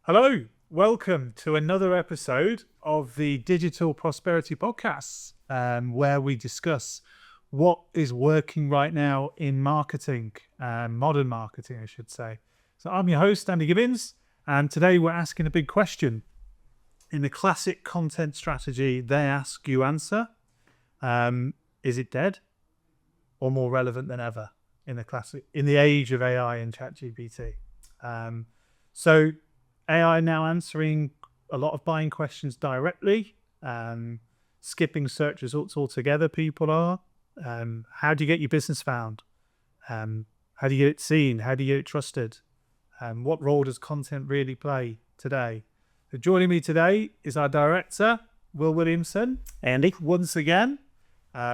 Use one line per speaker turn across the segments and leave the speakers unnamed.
Hello, welcome to another episode of the Digital Prosperity Podcasts, where we discuss what is working right now in marketing, modern marketing, I should say. So I'm your host, Andy Gibbons, and today we're asking a big question. In the classic content strategy, they ask, you answer. Is it dead or more relevant than ever in the age of AI and ChatGPT? So AI now answering a lot of buying questions directly, skipping search results altogether. People are. How do you get your business found? How do you get it seen? How do you get it trusted? What role does content really play today? So joining me today is our director, Williamson.
Andy,
Once again,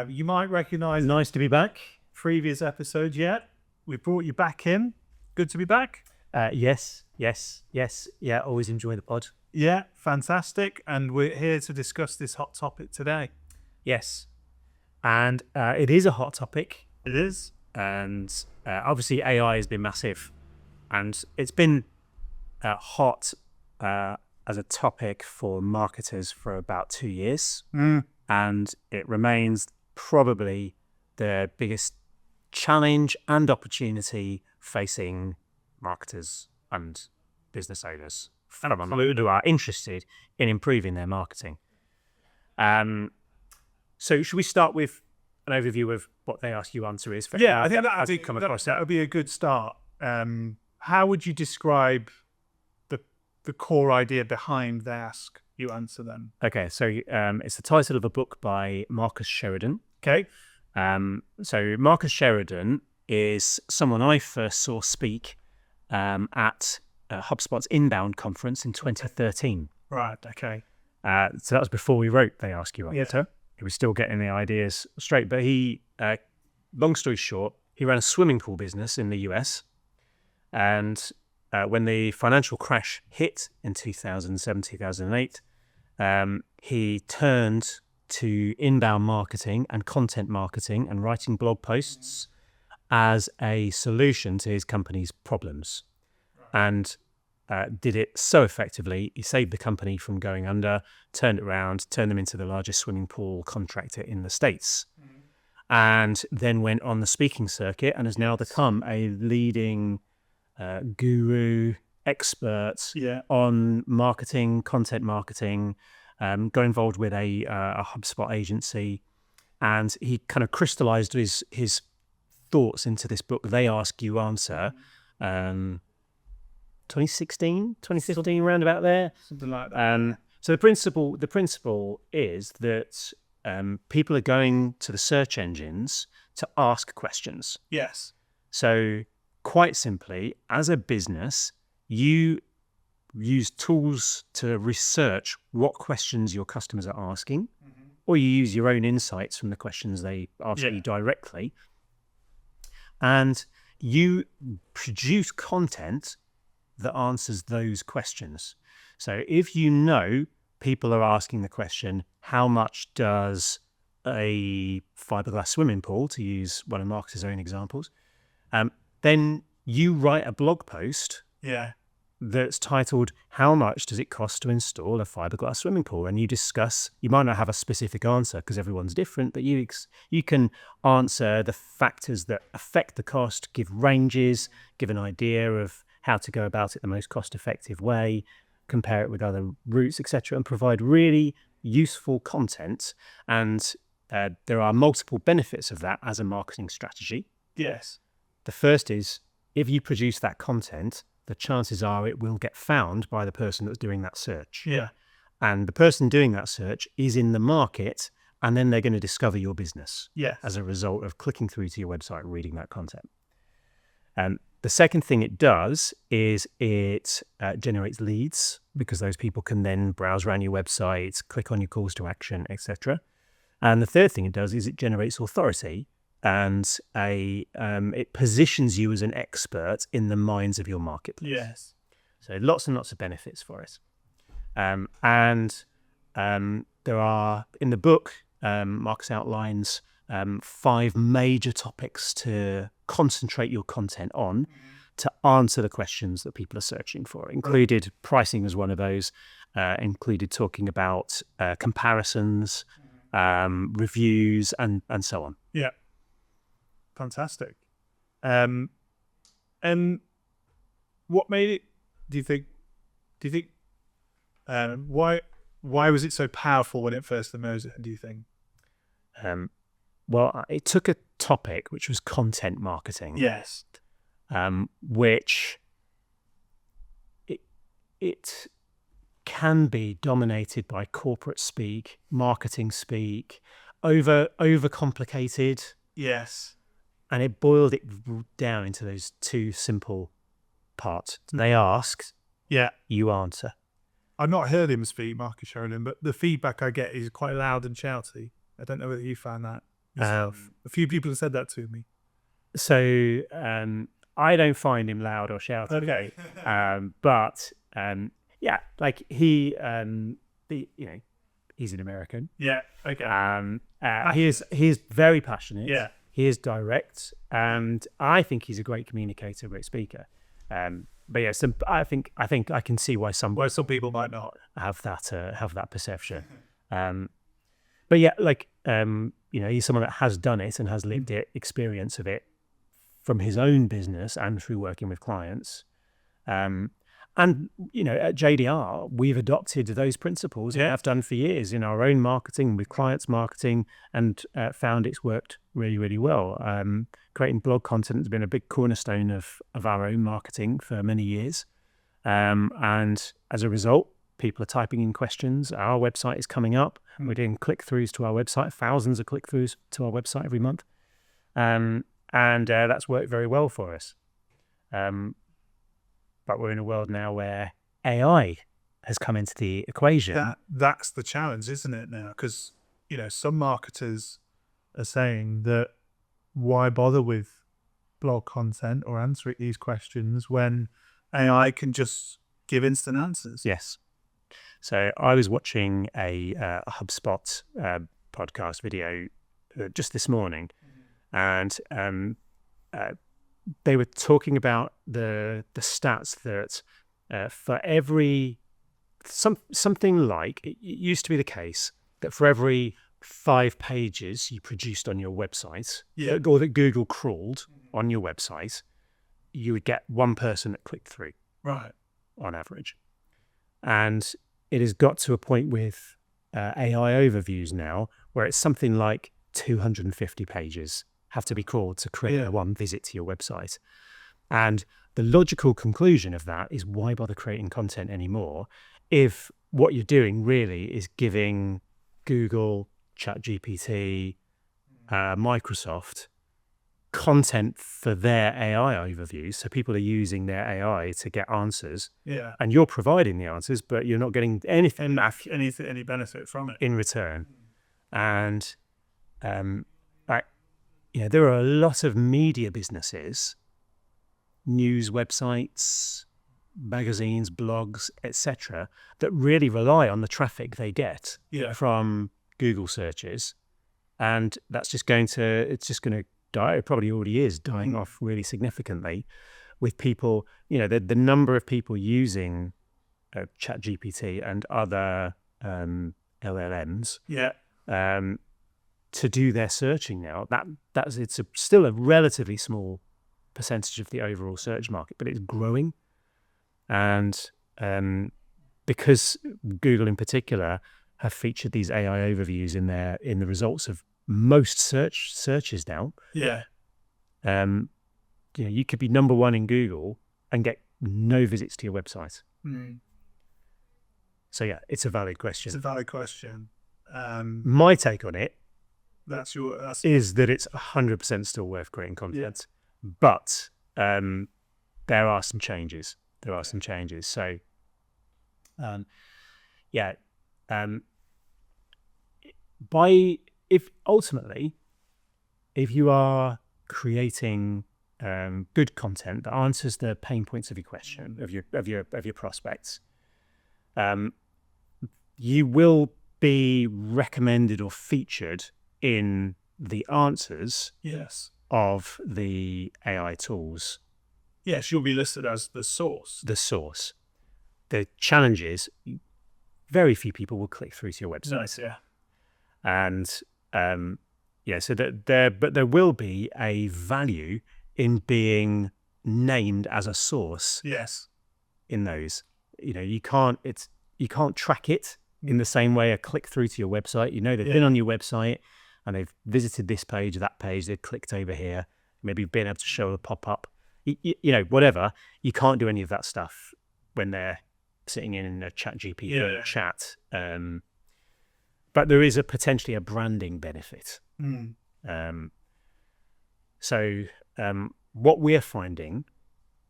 you might recognize
nice to be back.
previous episodes yet. We brought you back in. Good to be back.
Yes. Yeah, always enjoy the pod.
Yeah, fantastic. And we're here to discuss this hot topic today.
Yes. And it is a hot topic.
It is.
And obviously AI has been massive. And it's been hot as a topic for marketers for about 2 years. And it remains probably the biggest challenge and opportunity facing marketers and business owners who are interested in improving their marketing. So should we start with an overview of what they ask you answer is?
Yeah, I think that would be a good start. How would you describe the core idea behind they ask you answer then?
Okay, so it's the title of a book by Marcus Sheridan.
Okay.
So Marcus Sheridan is someone I first saw speak at HubSpot's Inbound conference in 2013.
Right, okay.
So that was before we wrote They Ask You Answer.
Yeah.
He was still getting the ideas straight. But he, long story short, he ran a swimming pool business in the US. And when the financial crash hit in 2007, 2008, he turned to inbound marketing and content marketing and writing blog posts as a solution to his company's problems. And did it so effectively, he saved the company from going under, turned it around, turned them into the largest swimming pool contractor in the States. And then went on the speaking circuit and has now become a leading guru, expert on marketing, content marketing, got involved with a HubSpot agency. And he kind of crystallized his thoughts into this book, They Ask You Answer, 2016, 2015, round about there.
Something like that.
So the principle is that people are going to the search engines to ask questions.
Yes.
So quite simply, as a business, you use tools to research what questions your customers are asking, or you use your own insights from the questions they ask you directly, and you produce content that answers those questions. So if you know people are asking the question, how much does a fiberglass swimming pool, to use one of Marcus's own examples, then you write a blog post that's titled, how much does it cost to install a fiberglass swimming pool? And you discuss, you might not have a specific answer because everyone's different, but you can answer the factors that affect the cost, give ranges, give an idea of how to go about it the most cost-effective way, compare it with other routes, etc., and provide really useful content. And there are multiple benefits of that as a marketing strategy.
Yes.
The first is, if you produce that content, the chances are it will get found by the person that's doing that search.
Yeah.
And the person doing that search is in the market, and then they're going to discover your business as a result of clicking through to your website and reading that content. The second thing it does is it generates leads, because those people can then browse around your website, click on your calls to action, etc. And the third thing it does is it generates authority, and it positions you as an expert in the minds of your marketplace.
Yes.
So lots and lots of benefits for it. There are, in the book, Marcus outlines 5 major topics to concentrate your content on. to answer the questions that people are searching for. Included pricing as one of those, included talking about comparisons, reviews, and so on.
Yeah. Fantastic. And what made it, do you think, why was it so powerful when it first emerged, do you think?
Well, it took a topic which was content marketing.
Yes.
Which it can be dominated by corporate speak, marketing speak, overcomplicated.
Yes.
And it boiled it down into those two simple parts. They ask,
Yeah.
you answer.
I've not heard him speak, Marcus Sheridan, but the feedback I get is quite loud and shouty. I don't know whether you found that. A few people have said that to me.
So I don't find him loud or shouty.
Okay.
But yeah, like he, he's an American.
Yeah. Okay.
He is very passionate.
Yeah.
He is direct, and I think he's a great communicator, great speaker. But yeah, I think I can see why some
people might not
have that perception. But yeah, like he's someone that has done it and has lived it, experience of it from his own business and through working with clients. And at JDR, we've adopted those principles and have done for years in our own marketing, with clients' marketing, and found it's worked really, really well. Creating blog content has been a big cornerstone of our own marketing for many years. And as a result, people are typing in questions. Our website is coming up. We're doing click-throughs to our website, thousands of click-throughs to our website every month. And that's worked very well for us. But we're in a world now where AI has come into the equation.
That's the challenge, isn't it, now? Because, some marketers are saying that why bother with blog content or answering these questions when AI can just give instant answers?
Yes. So I was watching a HubSpot podcast video just this morning, and they were talking about the stats that for every something like, it used to be the case that for every 5 pages you produced on your website, or that Google crawled on your website, you would get one person that clicked through,
right,
on average. And it has got to a point with AI overviews now where it's something like 250 pages have to be crawled to create one visit to your website. And the logical conclusion of that is, why bother creating content anymore if what you're doing really is giving Google, ChatGPT, Microsoft content for their AI overviews. So people are using their AI to get answers.
Yeah.
And you're providing the answers, but you're not getting anything
any benefit from it
in return. And there are a lot of media businesses, news websites, magazines, blogs, etc., that really rely on the traffic they get from Google searches, and that's just going to die. It probably already is dying off really significantly, with people. The number of people using ChatGPT and other LLMs. To do their searching now, it's still a relatively small percentage of the overall search market, but it's growing. And because Google in particular have featured these AI overviews in the results of most searches now, you could be number one in Google and get no visits to your website. So yeah, it's a valid question.
It's a valid question.
My take on it
is
that it's 100% still worth creating content, but there are some changes. So, if you are creating good content that answers the pain points of your question, of your prospects, you will be recommended or featured in the answers of the AI tools
Yes, you'll be listed as the source.
the source. The challenge is very few people will click through to your website.
Nice, yeah.
And so that there will be a value in being named as a source
Yes.
in those. You can't track it in the same way a click through to your website. They've been on your website and they've visited this page or that page, they've clicked over here, maybe been able to show a pop-up, whatever. You can't do any of that stuff when they're sitting in a ChatGPT chat. But there is potentially a branding benefit. So what we're finding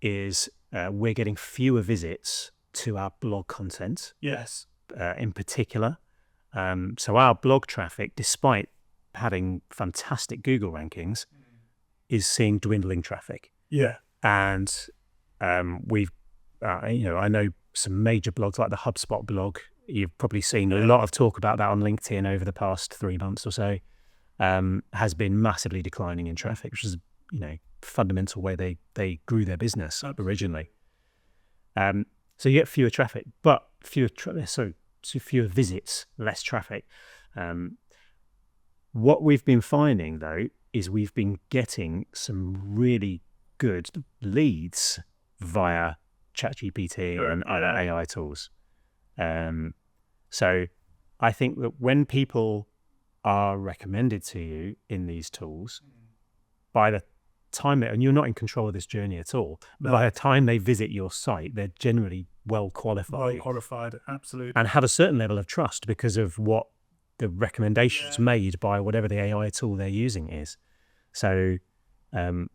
is we're getting fewer visits to our blog content.
Yes.
In particular. So our blog traffic, despite having fantastic Google rankings, is seeing dwindling traffic.
Yeah.
And we've, I know some major blogs like the HubSpot blog. You've probably seen a lot of talk about that on LinkedIn over the past 3 months or so. Has been massively declining in traffic, which is fundamental way they grew their business originally. So you get fewer traffic, but fewer visits, less traffic. What we've been finding though is we've been getting some really good leads via ChatGPT and other AI tools. So I think that when people are recommended to you in these tools, by the time and you're not in control of this journey at all, but by the time they visit your site, they're generally well qualified,
absolutely,
and have a certain level of trust because of what the recommendations made by whatever the AI tool they're using is. So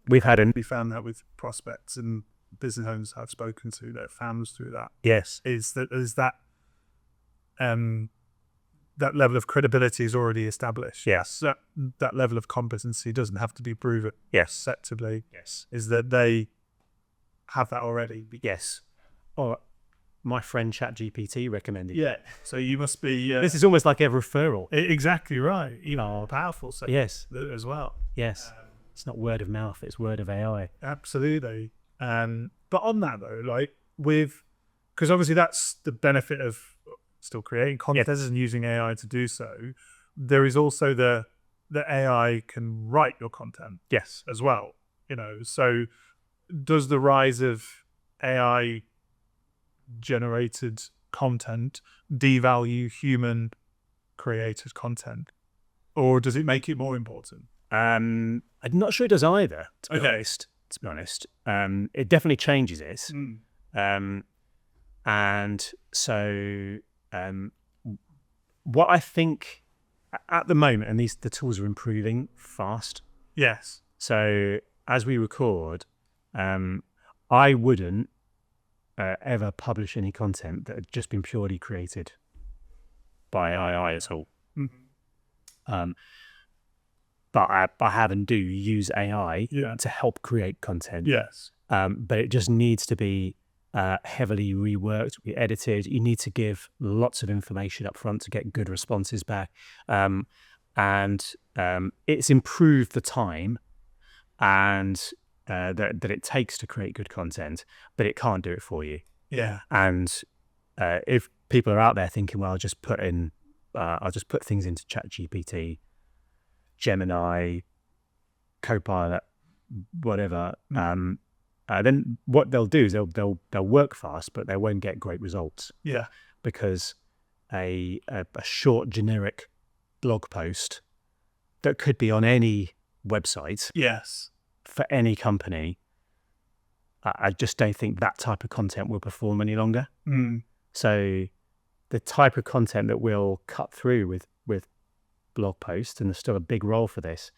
we
found that with prospects and business owners I've spoken to that found through that.
Yes,
is that that level of credibility is already established.
Yes.
That level of competency doesn't have to be proven.
Yes.
Acceptably.
Yes.
Is that they have that already.
Yes. Or my friend ChatGPT recommended.
Yeah. So you must be.
This is almost like a referral.
Exactly right. Even more powerful. So
yes.
As well.
Yes. It's not word of mouth. It's word of AI.
Absolutely. But on that though, because obviously that's the benefit of still creating content and using AI to do so. There is also the AI can write your content.
Yes.
As well. So does the rise of AI generated content devalue human created content, or does it make it more important?
I'm not sure it does either, to be honest. It definitely changes it. And so what I think at the moment, and the tools are improving fast.
Yes.
So as we record, I wouldn't ever publish any content that had just been purely created by AI at all. But I have and do use AI to help create content.
Yes.
But it just needs to be heavily reworked, edited. You need to give lots of information up front to get good responses back. And it's improved the time and that it takes to create good content, but it can't do it for you.
Yeah.
And if people are out there thinking, well, I'll just put things into ChatGPT, Gemini, Copilot, whatever, then what they'll do is they'll work fast, but they won't get great results.
Yeah.
Because a short generic blog post that could be on any website,
yes,
for any company, I just don't think that type of content will perform any longer. So the type of content that will cut through with blog posts, and there's still a big role for this,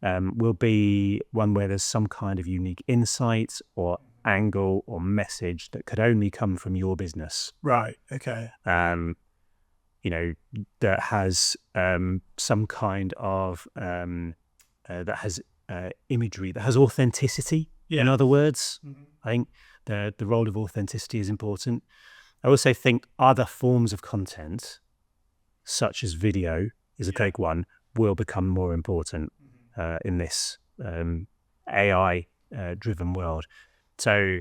will be one where there's some kind of unique insight or angle or message that could only come from your business.
Right. Okay.
That has some kind of that has imagery, that has authenticity. In other words, I think the role of authenticity is important. I also think other forms of content, such as video, is a big one, will become more important in this AI driven world. So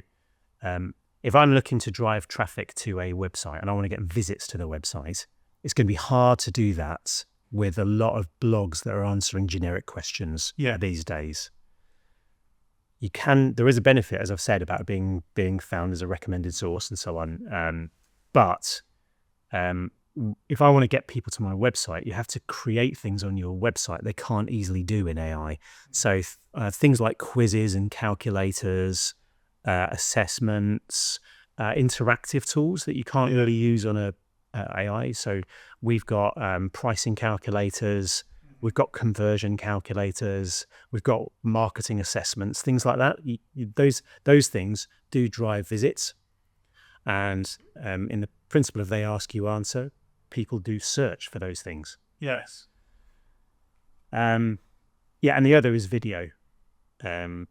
if I'm looking to drive traffic to a website and I want to get visits to the website, it's going to be hard to do that with a lot of blogs that are answering generic questions these days. There is a benefit, as I've said, about being found as a recommended source and so on. But if I want to get people to my website, you have to create things on your website they can't easily do in AI. So things like quizzes and calculators, assessments, interactive tools that you can't really use on a AI. So we've got pricing calculators, we've got conversion calculators, we've got marketing assessments, things like that. Those things do drive visits. And in the principle of they ask, you answer, people do search for those things.
Yes.
And the other is video,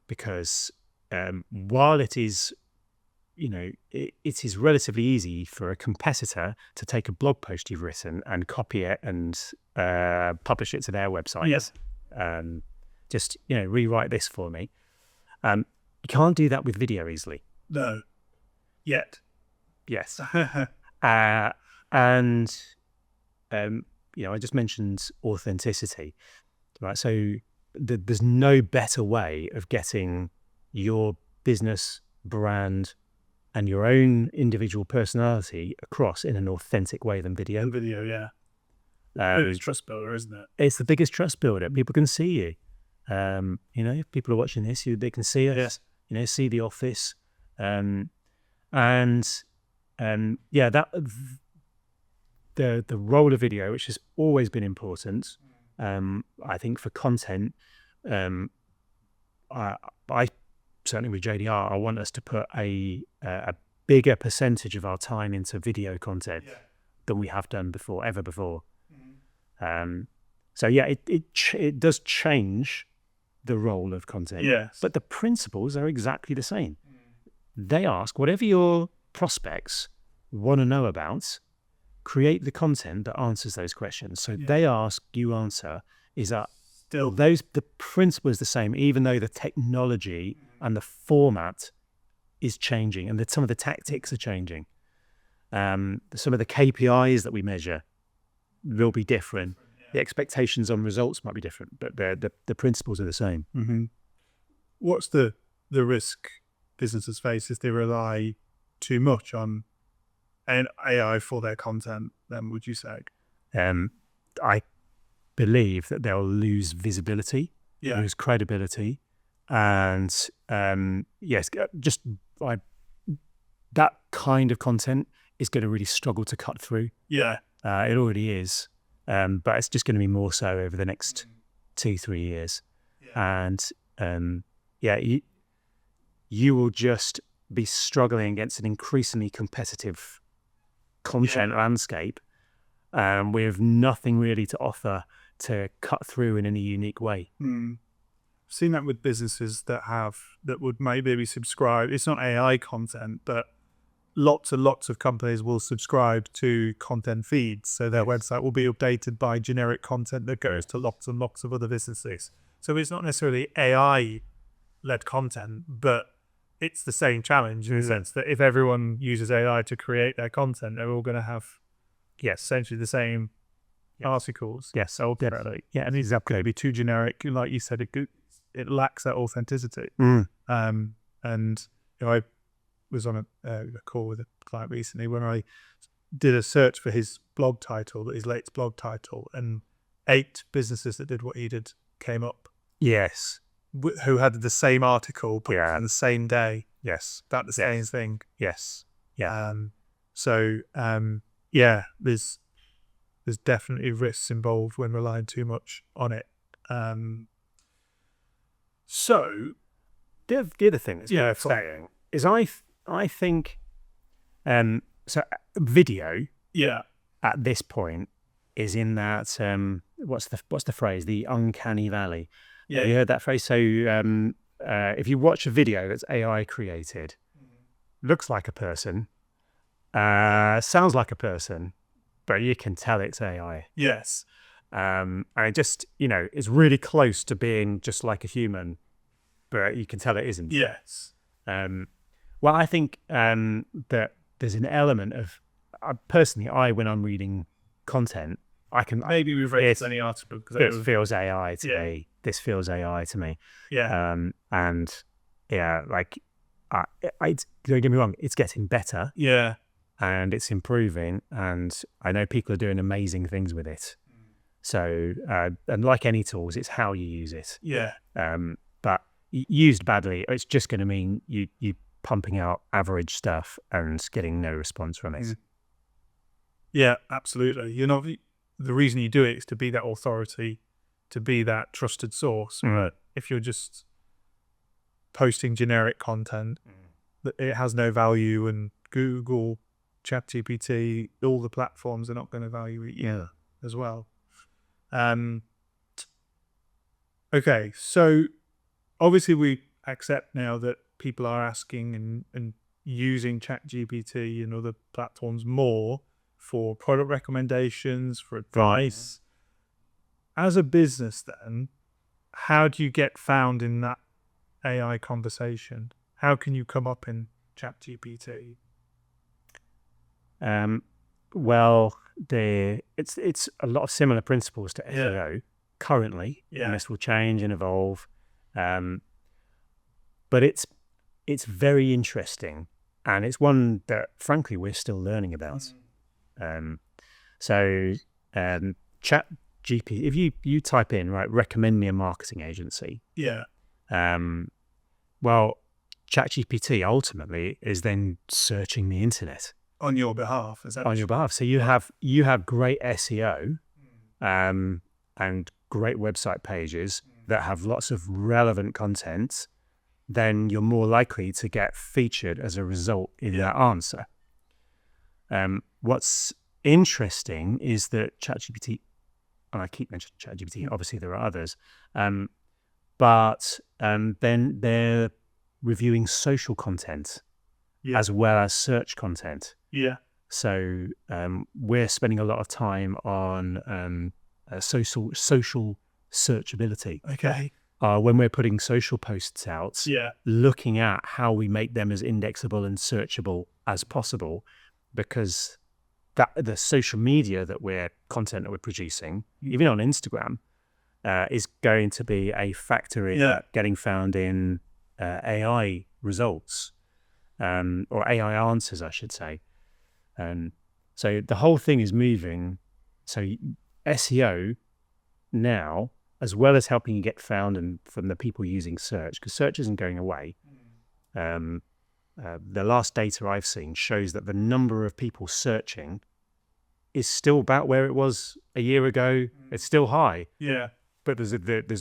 because while it is, it is relatively easy for a competitor to take a blog post you've written and copy it and publish it to their website.
Yes.
Just, rewrite this for me. You can't do that with video easily.
No. Yet.
Yes. I just mentioned authenticity, right? So there's no better way of getting your business brand and your own individual personality across in an authentic way than video.
Video, yeah. It's trust builder, isn't it?
It's the biggest trust builder. People can see you. If people are watching this, they can see us.
Yes.
See the office, the role of video, which has always been important. I think for content, I certainly with JDR, I want us to put a bigger percentage of our time into video content than we have done ever before. It does change the role of content.
Yes.
But the principles are exactly the same. They ask whatever your prospects want to know about, create the content that answers those questions. So they ask, you answer. Is that
still
the principle is the same, even though the technology and the format is changing and some of the tactics are changing. Some of the KPIs that we measure will be different. The expectations on results might be different, but the principles are the same.
Mm-hmm. What's the risk businesses face if they rely too much on an AI for their content, then would you say?
I believe that they'll lose visibility, lose credibility, and that kind of content is going to really struggle to cut through.
Yeah.
It already is, but it's just going to be more so over the next 2-3 years. And you will just be struggling against an increasingly competitive content landscape with nothing really to offer to cut through in any unique way.
I've seen that with businesses that would maybe be subscribed. It's not AI content, but lots and lots of companies will subscribe to content feeds. So their website will be updated by generic content that goes to lots and lots of other businesses. So it's not necessarily AI-led content, but it's the same challenge in the sense that if everyone uses AI to create their content, they're all going to have essentially the same articles.
Yes,
definitely. Yeah, and it's going to be too generic. Like you said, it lacks that authenticity. And I was on a call with a client recently when I did a search for his latest blog title, and 8 businesses that did what he did came up.
Yes.
Who had the same article on the same day.
Yes.
About the same thing.
Yes. Yeah.
There's definitely risks involved when relying too much on it. So
the other thing that's worth saying is I think video at this point is in that what's the phrase, the uncanny valley. Have you heard that phrase? So if you watch a video that's AI created, looks like a person, sounds like a person, but you can tell it's AI.
Yes.
And it just, it's really close to being just like a human, but you can tell it isn't.
Yes.
Well, I think that there's an element of personally, when I'm reading content, I can
Maybe we've read any article because
this feels AI to
Yeah.
me. This feels AI to me.
yeah,
And yeah, like don't get me wrong, it's getting better
yeah,
and it's improving, and I know people are doing amazing things with it. So and like any tools, it's how you use it.
yeah,
But used badly, it's just going to mean you pumping out average stuff and getting no response from it.
yeah, absolutely. You're not the reason you do it is to be that authority, to be that trusted source.
Right.
If you're just posting generic content that it has no value, and Google, ChatGPT, all the platforms are not going to value it as well. Okay, so obviously we accept now that people are asking and using ChatGPT and other platforms more for product recommendations, for advice. As a business then, how do you get found in that AI conversation? How can you come up in ChatGPT?
Well, it's a lot of similar principles to SEO currently, and this will change and evolve. But it's very interesting, and it's one that frankly we're still learning about. So ChatGPT, if you type in, right, recommend me a marketing agency. Well, ChatGPT ultimately is then searching the internet
On your behalf, is that
on your behalf. So you have great SEO and great website pages that have lots of relevant content, then you're more likely to get featured as a result in that answer. What's interesting is that ChatGPT, and I keep mentioning ChatGPT, obviously there are others, but then they're reviewing social content as well as search content. So we're spending a lot of time on social searchability.
Okay.
When we're putting social posts out, looking at how we make them as indexable and searchable as possible, because that the social media content that we're producing, even on Instagram, is going to be a factor in getting found in AI results, or AI answers, I should say. So the whole thing is moving. So SEO now, as well as helping you get found and from the people using search, because search isn't going away. The last data I've seen shows that the number of people searching is still about where it was a year ago. It's still high. But there's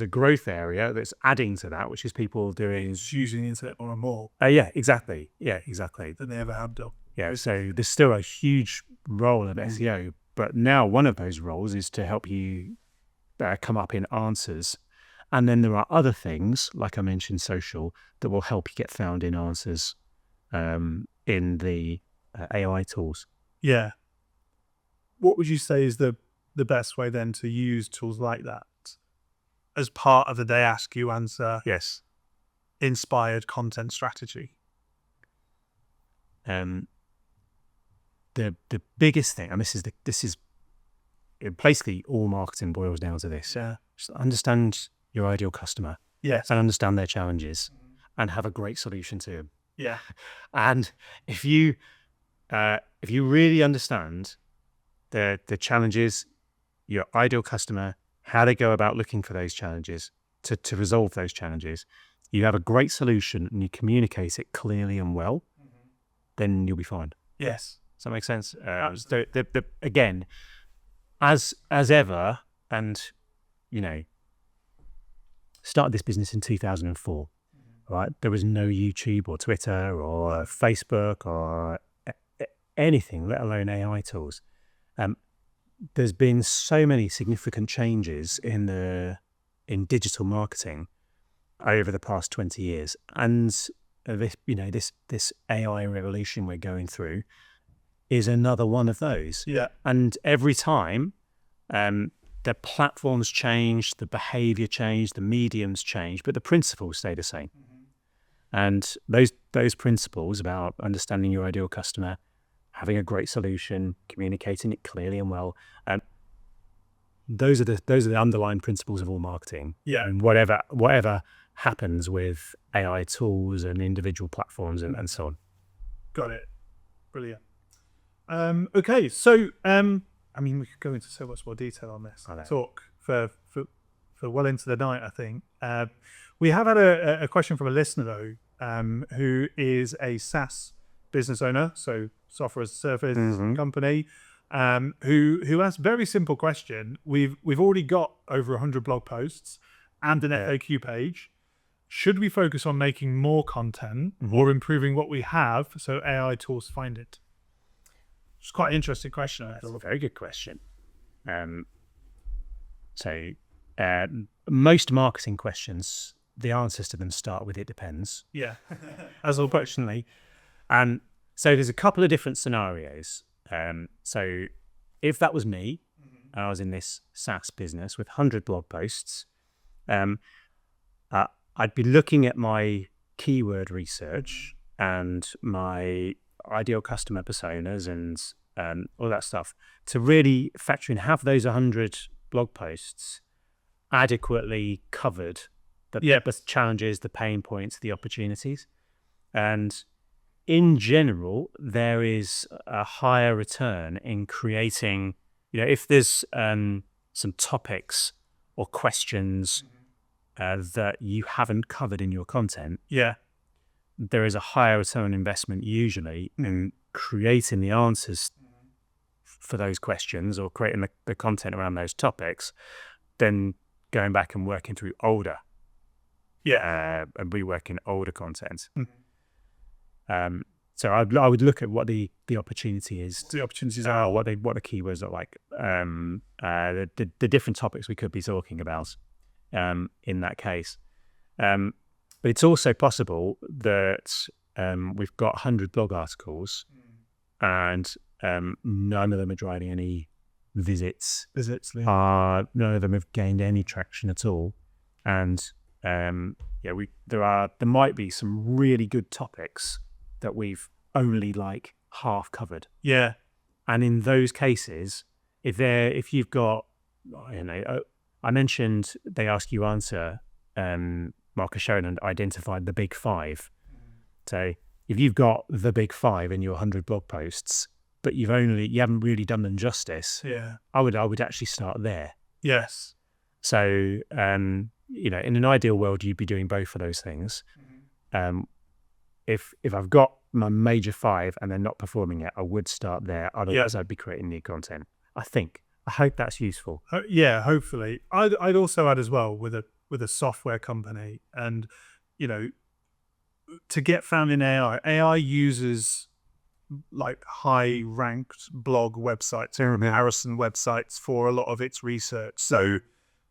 a growth area that's adding to that, which is people doing
Using the internet more and more
exactly
than they ever have done.
So there's still a huge role of SEO, but now one of those roles is to help you come up in answers, and then there are other things like I mentioned, social, that will help you get found in answers in the AI tools.
What would you say is the best way then to use tools like that as part of the they ask you answer inspired content strategy?
The biggest thing, and this is basically all marketing boils down to this: just understand your ideal customer, and understand their challenges, and have a great solution to them. And if you really understand the challenges, your ideal customer, how they go about looking for those challenges to resolve those challenges, you have a great solution and you communicate it clearly and well, then you'll be fine. Does that make sense? Again, as ever, and started this business in 2004, right? There was no YouTube or Twitter or Facebook or anything, let alone AI tools. There's been so many significant changes in digital marketing over the past 20 years, and this AI revolution we're going through is another one of those. And every time the platforms change, the behavior change, the mediums change, but the principles stay the same. And those principles about understanding your ideal customer, having a great solution, communicating it clearly and well, those are the underlying principles of all marketing.
Yeah.
And whatever happens with AI tools and individual platforms and so on.
Got it. Brilliant. Okay, so I mean, we could go into so much more detail on this. Talk for well into the night, I think. We have had a question from a listener though, who is a SaaS business owner, so software as a service company, who asked a very simple question. We've already got over 100 blog posts and an FAQ page. Should we focus on making more content or improving what we have so AI tools find it? It's quite an interesting question.
That's a very good question. Most marketing questions, the answers to them start with "it depends."
Yeah,
as unfortunately. And so there's a couple of different scenarios. So if that was me, and I was in this SaaS business with 100 blog posts, I'd be looking at my keyword research and my ideal customer personas and all that stuff to really factor in, have those 100 blog posts adequately covered the challenges, the pain points, the opportunities. And in general, there is a higher return in creating, if there's some topics or questions that you haven't covered in your content, there is a higher return on investment usually in creating the answers for those questions or creating the content around those topics than going back and working through older and reworking older content. So I would look at what the opportunity is.
The opportunities are
what the keywords are like, the different topics we could be talking about in that case. But it's also possible that we've got 100 blog articles and none of them are driving any visits. None of them have gained any traction at all. And there might be some really good topics that we've only half covered.
Yeah.
And in those cases, if you've got, I mentioned they ask you answer, Marcus Sheridan identified the big five. So if you've got the big five in your 100 blog posts, but you haven't really done them justice, I would actually start there.
Yes.
So, in an ideal world, you'd be doing both of those things. If I've got my major five and they're not performing yet, I would start there. Otherwise, I'd be creating new content. I hope that's useful.
Yeah, hopefully. I'd also add as well with a software company, and to get found in AI uses high ranked blog websites, comparison websites for a lot of its research. So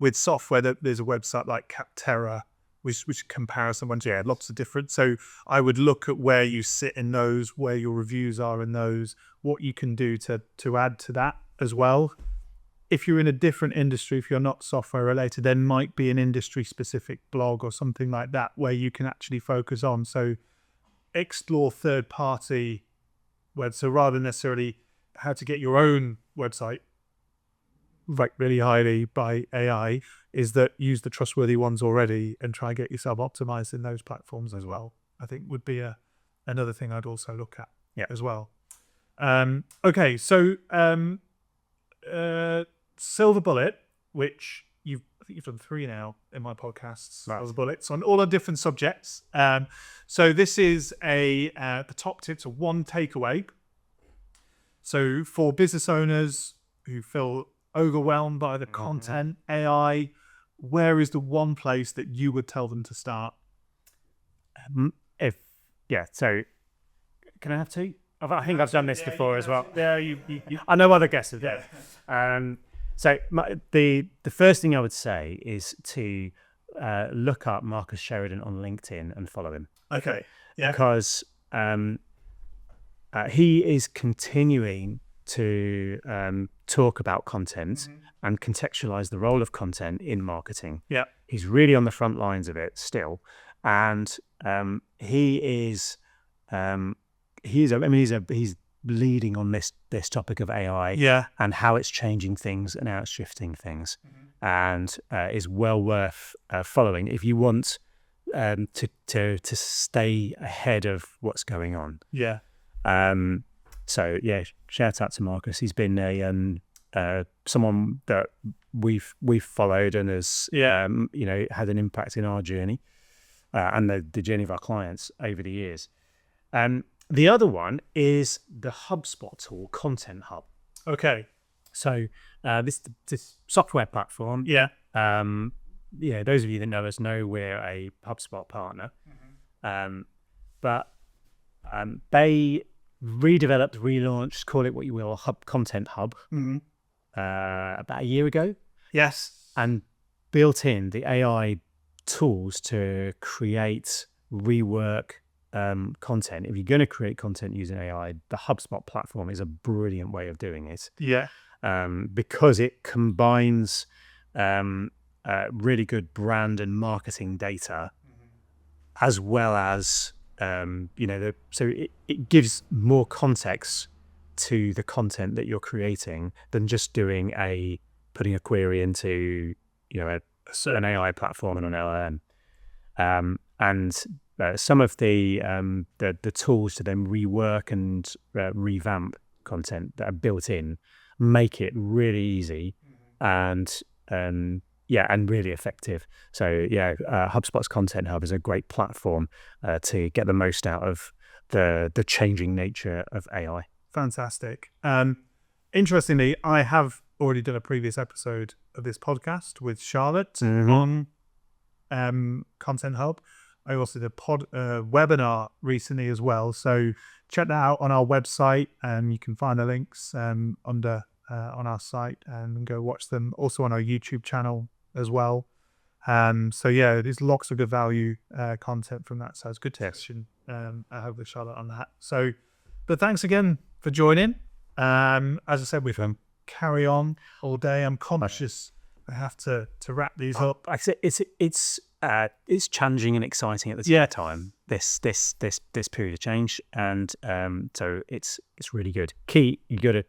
with software, there's a website like Capterra, which comparison ones, lots of different. So I would look at where you sit in those, where your reviews are in those, what you can do to add to that as well. If you're in a different industry, if you're not software related, there might be an industry specific blog or something like that where you can actually focus on. So explore third party web. So rather than necessarily how to get your own website ranked really highly by AI, is that use the trustworthy ones already and try and get yourself optimized in those platforms as well. I think would be another thing I'd also look at as well. Okay, so Silver Bullet, which I think you've done 3 now in my podcasts. Right. Silver Bullets on all our different subjects. So this is the top tips of one takeaway. So for business owners who feel overwhelmed by the content, AI, where is the one place that you would tell them to start?
So can I have 2? I think I've done this before as well.
Yeah,
I know other guests have done. So the first thing I would say is to look up Marcus Sheridan on LinkedIn and follow him.
Okay. Yeah.
Because he is continuing to talk about content and contextualize the role of content in marketing.
Yeah.
He's really on the front lines of it still. and he's leading on this topic of AI
Yeah.
and how it's changing things and how it's shifting things, and is well worth following if you want to stay ahead of what's going on.
Yeah.
So yeah, shout out to Marcus. He's been someone that we've followed and has had an impact in our journey and the journey of our clients over the years. The other one is the HubSpot tool, Content Hub.
Okay.
So this software platform.
Yeah.
Those of you that know us know we're a HubSpot partner. But they redeveloped, relaunched, call it what you will, Content Hub about a year ago.
Yes.
And built in the AI tools to create, rework content. If you're going to create content using AI, the HubSpot platform is a brilliant way of doing it.
Yeah.
Because it combines really good brand and marketing data, as well as so it gives more context to the content that you're creating than just putting a query into an AI platform and an LLM. And some of the tools to then rework and revamp content that are built in make it really easy and really effective. So HubSpot's Content Hub is a great platform to get the most out of the changing nature of AI.
Fantastic. Interestingly, I have already done a previous episode of this podcast with Charlotte on Content Hub. I also did a webinar recently as well. So check that out on our website. You can find the links under on our site and go watch them. Also on our YouTube channel as well. There's lots of good value content from that. So it's good discussion. I hope with Charlotte on that. So, but thanks again for joining. As I said, we can carry on all day. I'm conscious I have to wrap these up.
Like I said, it's challenging and exciting at the same time. This period of change, and so it's really good. Key, you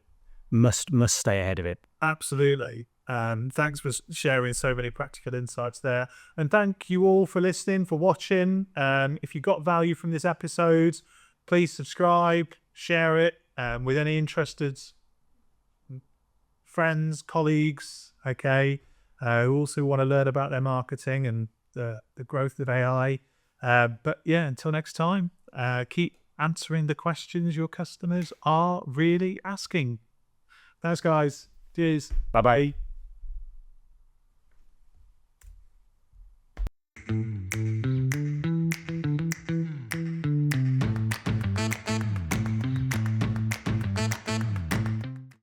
must stay ahead of it.
Absolutely. Thanks for sharing so many practical insights there, and thank you all for listening, for watching. If you got value from this episode, please subscribe, share it with any interested friends, colleagues, who also want to learn about their marketing and the growth of AI. Until next time, keep answering the questions your customers are really asking. Thanks, guys. Cheers.
Bye-bye.